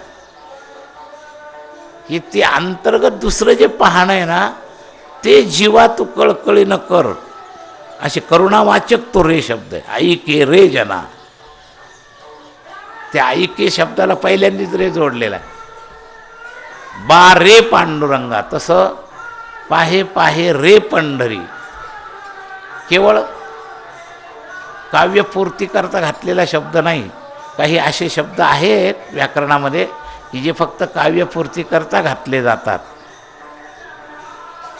की ते अंतर्गत दुसरं जे पाहणं आहे ना ते जीवा तू कळकळीनं कर, असे करुणावाचक तो रे शब्द आहे. आई के रे जना, त्या आई के शब्दाला पहिल्यांदाच रे जोडलेला आहे. बा रे पांडुरंगा, तसं पाहे पाहे रे पंढरी केवळ काव्यपूर्ती करता घातलेला शब्द नाही. काही असे शब्द आहेत व्याकरणामध्ये की जे फक्त काव्यपूर्ती करता घातले जातात,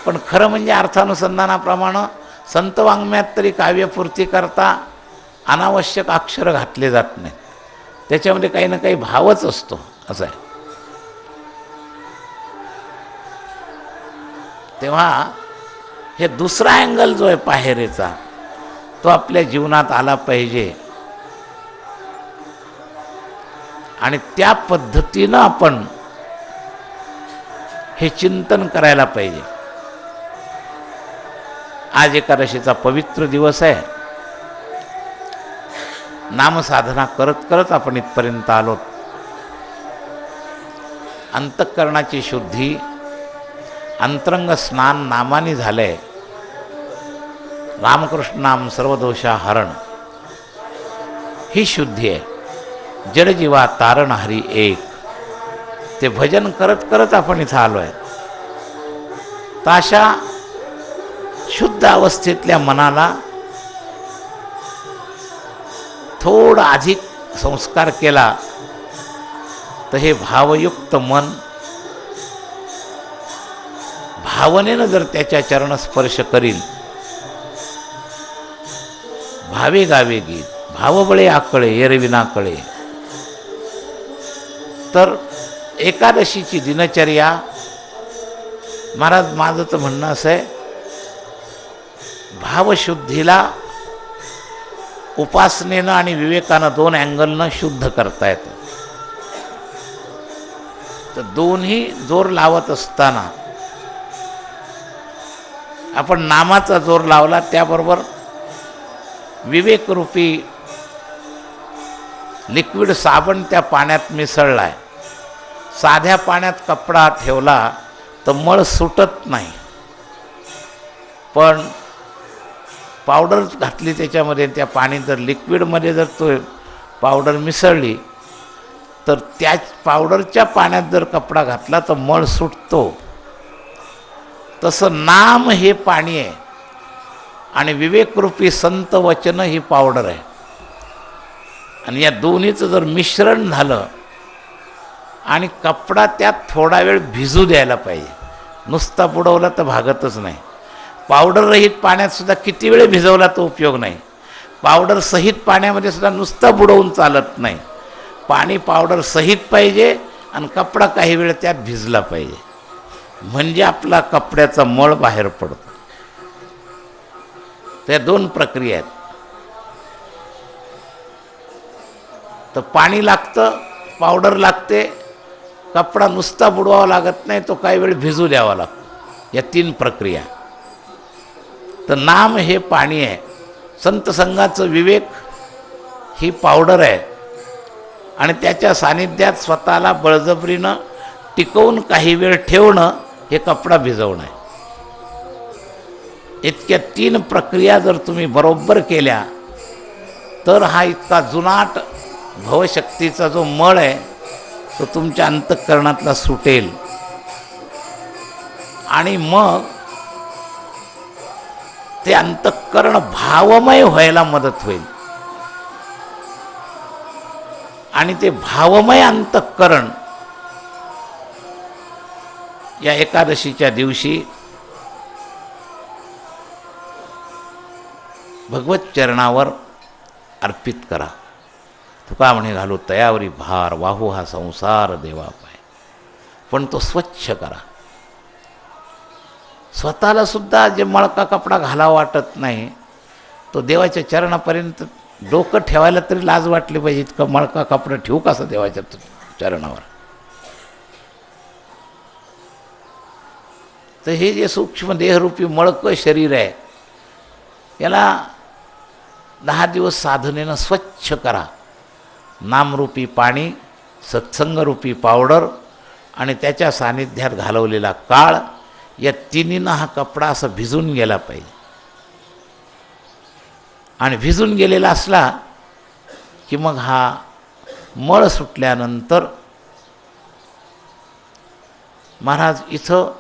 पण खरं म्हणजे अर्थानुसंधानाप्रमाणे संत वाङ्मयात तरी काव्यपूर्ती करता अनावश्यक अक्षर घातले जात नाहीत. त्याच्यामध्ये काही ना काही भावच असतो, असं आहे. तेव्हा हे दुसरा अँगल जो आहे पाहेरेचा तो आपल्या जीवनात आला पाहिजे आणि त्या पद्धतीनं आपण हे चिंतन करायला पाहिजे. आज एकादशीचा पवित्र दिवस आहे. नामसाधना करत करत आपण इथपर्यंत आलोत. अंतःकरणाची शुद्धी, अंतरंग स्नान नामाने झालंय. रामकृष्ण नाम सर्वदोषा हरण, ही शुद्धी आहे. जडजीवा तारण हरी एक, ते भजन करत करत आपण इथं आलो आहे. तर अशा शुद्ध अवस्थेतल्या मनाला थोडं अधिक संस्कार केला तर हे भावयुक्त मन भावनेनं जर त्याच्या चरणस्पर्श करील, भावे गावे गीत, भावबळे आकळे एरविना कळे, तर एकादशीची दिनचर्या, महाराज माझं तर म्हणणं असं आहे, भावशुद्धीला उपासनेनं आणि विवेकानं दोन अँगलनं शुद्ध करता येतं. तर दोन्ही जोर लावत असताना आपण नामाचा जोर लावला, त्याबरोबर विवेकरूपी लिक्विड साबण त्या पाण्यात मिसळला आहे. साध्या पाण्यात कपडा ठेवला तर मळ सुटत नाही, पण पावडर घातली त्याच्यामध्ये, त्या पाणी जर लिक्विडमध्ये जर तो पावडर मिसळली तर त्या पावडरच्या पाण्यात जर कपडा घातला तर मळ सुटतो. तसं नाम हे पाणी आहे आणि विवेकरूपी संत वचन ही पावडर आहे. आणि या दोन्हीचं जर मिश्रण झालं आणि कपडा त्यात थोडा वेळ भिजू द्यायला पाहिजे. नुसता बुडवला तर भागतच नाही. पावडर रहित पाण्यात सुद्धा किती वेळ भिजवला तो उपयोग नाही. पावडर सहित पाण्यामध्ये सुद्धा नुसता बुडवून चालत नाही. पाणी पावडर सहित पाहिजे आणि कपडा काही वेळ त्यात भिजला पाहिजे, म्हणजे आपला कपड्याचा मळ बाहेर पडतो. त्या दोन प्रक्रिया आहेत. तर पाणी लागतं, पावडर लागते, कपडा नुसता बुडवावा लागत नाही, तो काही वेळ भिजू द्यावा लागतो. या तीन प्रक्रिया. तर नाम हे पाणी आहे, संत संघाचं विवेक ही पावडर आहे, आणि त्याच्या सानिध्यात स्वतःला बळजबरीनं टिकवून काही वेळ ठेवणं हे कपडा भिजवणं आहे. इतक्या 3 प्रक्रिया जर तुम्ही बरोबर केल्या तर हा इतका जुनाट भवशक्तीचा जो मळ आहे तो तुमच्या अंतःकरणातला सुटेल, आणि मग ते अंतःकरण भावमय व्हायला मदत होईल. आणि ते भावमय अंतःकरण या एकादशीच्या दिवशी भगवत चरणावर अर्पित करा. तुका म्हणे घालू तयावरी भार, वाहू हा संसार देवा पाय. पण तो स्वच्छ करा. स्वतःला सुद्धा जे मळका कपडा घालावा वाटत नाही तो देवाच्या चरणापर्यंत डोकं ठेवायला तरी लाज वाटली पाहिजे. इतकं मळका कपडा ठेवू कसं देवाच्या चरणावर. तर हे जे सूक्ष्म देहरूपी मळकं शरीर आहे याला 10 दिवस साधनेनं स्वच्छ करा. नामरूपी पाणी, सत्संगरूपी पावडर आणि त्याच्या सानिध्यात घालवलेला काळ, या तिन्हीनं हा कपडा असा भिजून गेला पाहिजे. आणि भिजून गेलेला असला की मग हा मळ सुटल्यानंतर महाराज इथं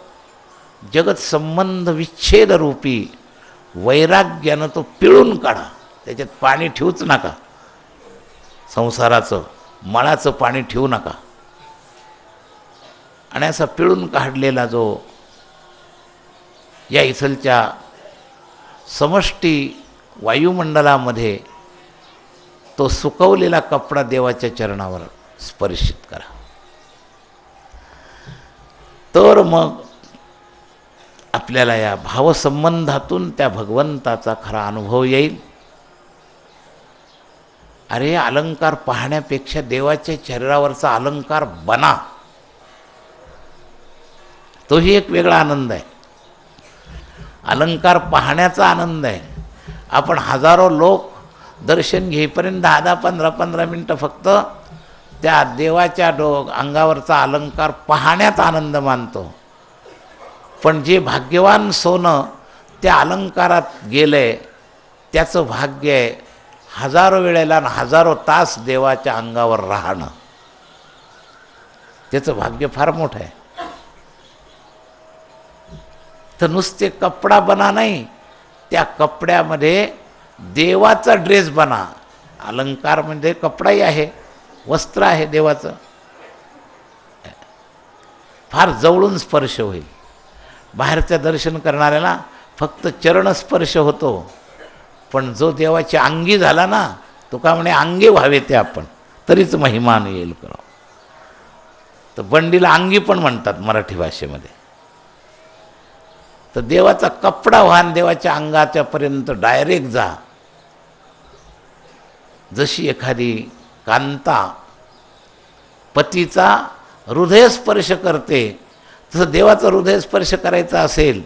जगत संबंध विच्छेदरूपी वैराग्यानं तो पिळून काढा. त्याच्यात पाणी ठेवूच नका, संसाराचं मळाचं पाणी ठेवू नका. आणि असा पिळून काढलेला जो या इथलच्या समष्टी वायुमंडलामध्ये तो सुकवलेला कपडा देवाच्या चरणावर स्पर्शित करा. तर मग आपल्याला या भावसंबंधातून त्या भगवंताचा खरा अनुभव येईल. अरे अलंकार पाहण्यापेक्षा देवाच्या चेहऱ्यावरचा अलंकार बना, तोही एक वेगळा आनंद आहे. अलंकार पाहण्याचा आनंद आहे. आपण हजारो लोक दर्शन घेईपर्यंत 10-15 मिनटं फक्त त्या देवाच्या अंगावरचा अलंकार पाहण्यात आनंद मानतो. पण जे भाग्यवान सोनं त्या अलंकारात गेलंय त्याचं भाग्य आहे हजारो वेळेला हजारो तास देवाच्या अंगावर राहणं. त्याचं भाग्य फार मोठं आहे. तर नुसते कपडा बना नाही, त्या कपड्यामध्ये देवाचा ड्रेस बना. अलंकार म्हणजे कपडाही आहे, वस्त्र आहे देवाचं. फार जवळून स्पर्श होईल. बाहेरचं दर्शन करणाऱ्याला फक्त चरणस्पर्श होतो, पण जो देवाची अंगी झाला ना, तुका म्हणे अंगी व्हावे ते आपण तरीच महिमान येईल करा. तर बंडीला अंगी पण म्हणतात मराठी भाषेमध्ये. तर देवाचा कपडा व्हान देवाच्या अंगाच्या पर्यंत डायरेक्ट जा. जशी एखादी कांता पतीचा हृदयस्पर्श करते तसं देवाचा हृदयस्पर्श करायचा असेल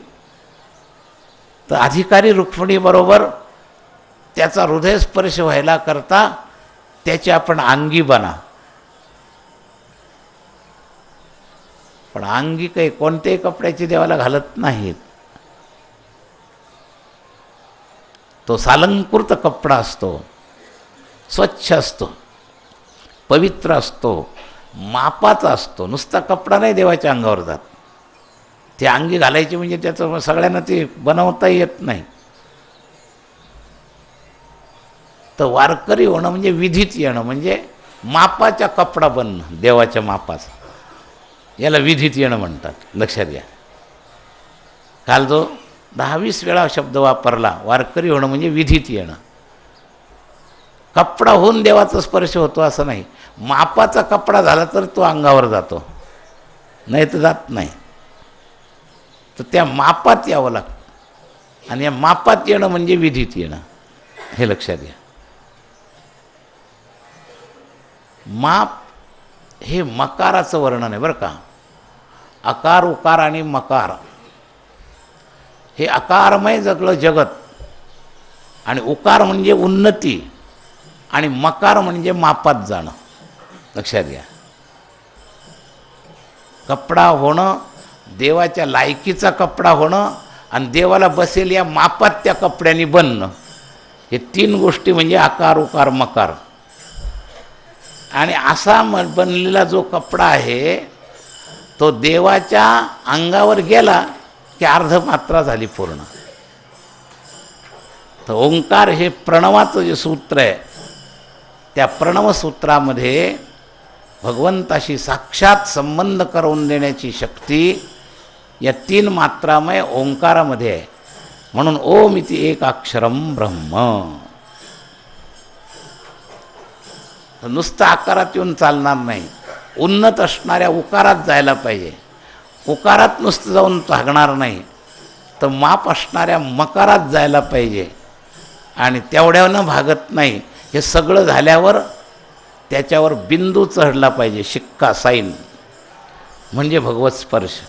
तर अधिकारी रुक्मिणीबरोबर त्याचा हृदयस्पर्श व्हायला करता त्याची आपण अंगी बना. पण अंगी काही कोणत्याही कपड्याची देवाला घालत नाहीत. तो सालंकृत कपडा असतो, स्वच्छ असतो, पवित्र असतो, मापाचा असतो. नुसता कपडा नाही देवाच्या अंगावर जात. ते अंगी घालायची म्हणजे त्याचं सगळ्यांना ते बनवता येत नाही. तर वारकरी होणं म्हणजे विधीत येणं, म्हणजे मापाचा कपडा बनणं देवाच्या मापाचा. याला विधीत येणं म्हणतात. लक्षात घ्या. काल जो 10-20 वेळा शब्द वापरला, वारकरी होणं म्हणजे विधीत येणं. कपडा होऊन देवाचा स्पर्श होतो असं नाही. मापाचा कपडा झाला तर तो अंगावर जातो, नाही तर जात नाही. तर त्या मापात यावं लागतं. आणि या मापात येणं म्हणजे विधीत येणं, हे लक्षात घ्या. माप हे मकाराचं वर्णन आहे बरं का. अकार, उकार आणि मकार हे अकारमय जगलं जगत, आणि उकार म्हणजे उन्नती, आणि मकार म्हणजे मापात जाणं. लक्षात घ्या. कपडा होणं, देवाच्या लायकीचा कपडा होणं, आणि देवाला बसेल या मापात त्या कपड्याने बनणं, हे तीन गोष्टी म्हणजे आकार उकार मकार. आणि असा बनलेला जो कपडा आहे तो देवाच्या अंगावर गेला की अर्धमात्रा झाली पूर्ण. तर ओंकार हे प्रणवाचं जे सूत्र आहे, त्या प्रणवसूत्रामध्ये भगवंताशी साक्षात संबंध करून देण्याची शक्ती या तीन मात्रामय ओंकारामध्ये आहे. म्हणून ओम इति एक अक्षरम ब्रह्म. नुसतं आकारात येऊन चालणार नाही, उन्नत असणाऱ्या उकारात जायला पाहिजे. उकारात नुसतं जाऊन भागणार नाही, तर माप असणाऱ्या मकारात जायला पाहिजे. आणि तेवढ्यानं भागत नाही. हे सगळं झाल्यावर त्याच्यावर बिंदू चढला पाहिजे, शिक्का साईन, म्हणजे भगवत स्पर्श.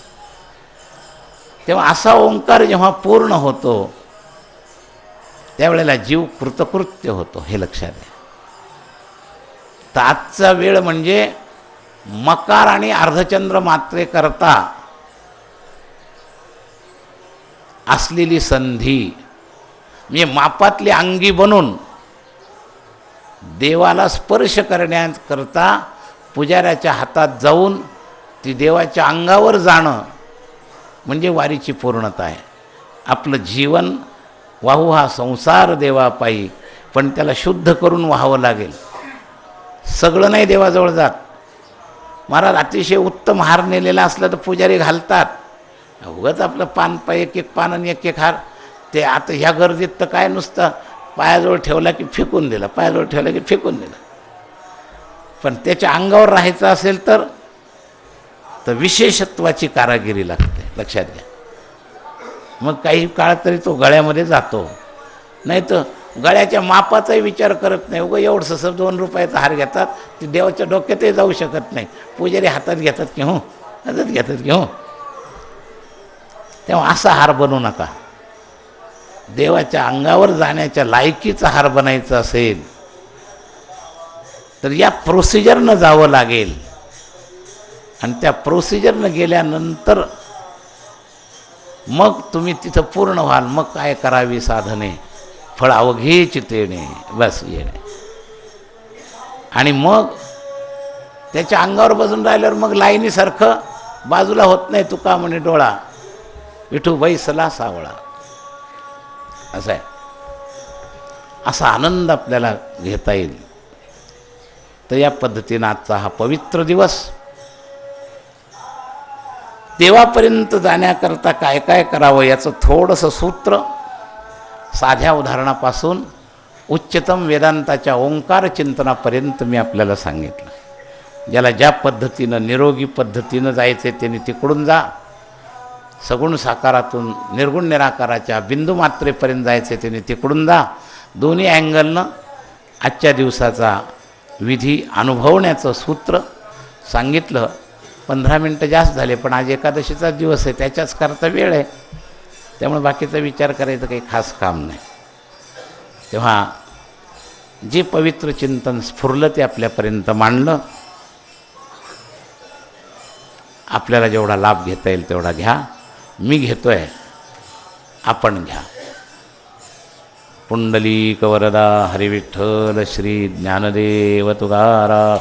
तेव्हा असा ओंकार जेव्हा पूर्ण होतो त्यावेळेला जीव कृतकृत्य होतो, हे लक्षात घ्या. तर आजचा वेळ म्हणजे मकार आणि अर्धचंद्र मात्रेकरता असलेली संधी, म्हणजे मापातली अंगी बनून देवाला स्पर्श करण्याकरता पुजाऱ्याच्या हातात जाऊन ती देवाच्या अंगावर जाणं म्हणजे वारीची पूर्णता आहे. आपलं जीवन वाहू हा संसार देवापायी, पण त्याला शुद्ध करून वाहावं लागेल. सगळं नाही देवाजवळ जात. महाराज अतिशय उत्तम हार नेलेला असला तर पुजारी घालतात. उगाच आपलं पान एक एक पान आणि एक एक हार, ते आता ह्या गर्दीत तर काय नुसतं पायाजवळ ठेवला की फेकून दिला, पायाजवळ ठेवला की फेकून दिला. पण त्याच्या अंगावर राहायचं असेल तर विशेषत्वाची कारागिरी लागते, लक्षात घ्या. मग काही काळ तरी तो गळ्यामध्ये जातो. नाही तर गळ्याच्या मापाचाही विचार करत नाही, उगं एवढंसं 2 रुपयाचा हार घेतात, ते देवाच्या डोक्यातही जाऊ शकत नाही. पुजारी हातात घेतात की हो, हातात घेतात की हो. तेव्हा असा हार बनवू नका. देवाच्या अंगावर जाण्याच्या लायकीचा हार बनायचा असेल तर या प्रोसिजरनं जावं लागेल. आणि त्या प्रोसिजरनं गेल्यानंतर मग तुम्ही तिथं पूर्ण व्हाल. मग काय करावी साधने, फळ अवघेच तेणे, बस येणे. आणि मग त्याच्या अंगावर बसून राहिल्यावर मग लाईनीसारखं बाजूला होत नाही. तुका म्हणे डोळा विठू बैसला सावळा, असं आहे. असा आनंद आपल्याला घेता येईल. तर या पद्धतीनं आजचा हा पवित्र दिवस देवापर्यंत जाण्याकरता काय काय करावं याचं थोडंसं सूत्र साध्या उदाहरणापासून उच्चतम वेदांताच्या ओंकार चिंतनापर्यंत मी आपल्याला सांगितलं. ज्याला ज्या पद्धतीनं निरोगी पद्धतीनं जायचं त्यांनी तिकडून जा. सगुण साकारातून निर्गुण निराकाराच्या बिंदू मात्रेपर्यंत जायचे त्यांनी तिकडून जा. दोन्ही अँगलनं आजच्या दिवसाचा विधी अनुभवण्याचं सूत्र सांगितलं. 15 मिनटं जास्त झाले, पण आज एकादशीचाच दिवस आहे, त्याच्याच करता वेळ आहे, त्यामुळे बाकीचा विचार करायचं काही खास काम नाही. तेव्हा जे पवित्र चिंतन स्फुरलं ते आपल्यापर्यंत मांडलं. आपल्याला जेवढा लाभ घेता येईल तेवढा घ्या. मी घेतोय, आपण घ्या. पुंडलीक वरदा हरिविठ्ठल श्री ज्ञानदेव तुकाराम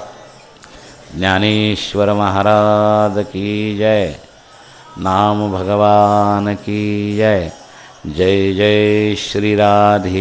ज्ञानेश्वर महाराज की जय. नाम भगवान की जय. जय जय श्री राधेश्याम.